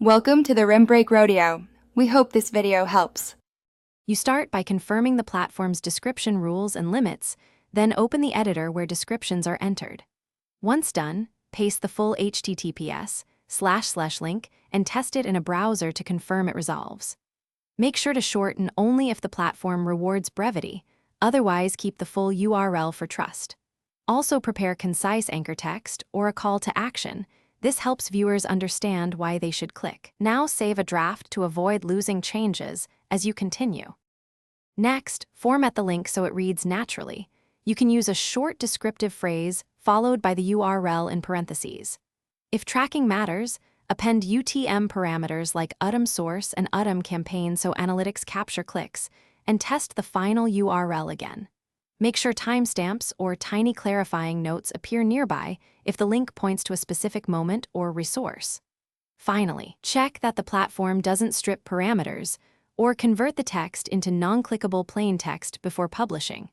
Welcome to the Rim Break Rodeo. We hope this video helps. You start by confirming the platform's description rules and limits, then open the editor where descriptions are entered. Once done, paste the full https://link and test it in a browser to confirm it resolves. Make sure to shorten only if the platform rewards brevity, otherwise keep the full URL for trust. Also prepare concise anchor text or a call to action. This helps viewers understand why they should click. Now save a draft to avoid losing changes as you continue. Next, format the link so it reads naturally. You can use a short descriptive phrase followed by the URL in parentheses. If tracking matters, append UTM parameters like UTM source and UTM campaign so analytics capture clicks, and test the final URL again. Make sure timestamps or tiny clarifying notes appear nearby if the link points to a specific moment or resource. Finally, check that the platform doesn't strip parameters or convert the text into non-clickable plain text before publishing.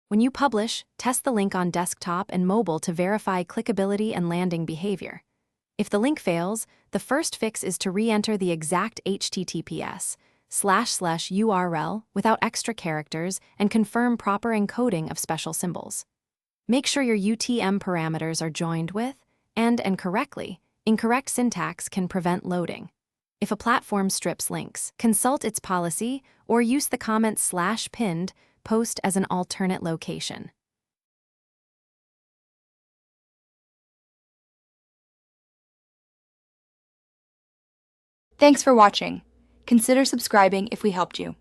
When you publish, test the link on desktop and mobile to verify clickability and landing behavior. If the link fails, the first fix is to re-enter the exact https://URL without extra characters and confirm proper encoding of special symbols. Make sure your UTM parameters are joined with and correctly. Incorrect syntax can prevent loading. If a platform strips links, consult its policy or use the comment /pinned post as an alternate location. Thanks for watching. Consider subscribing if we helped you.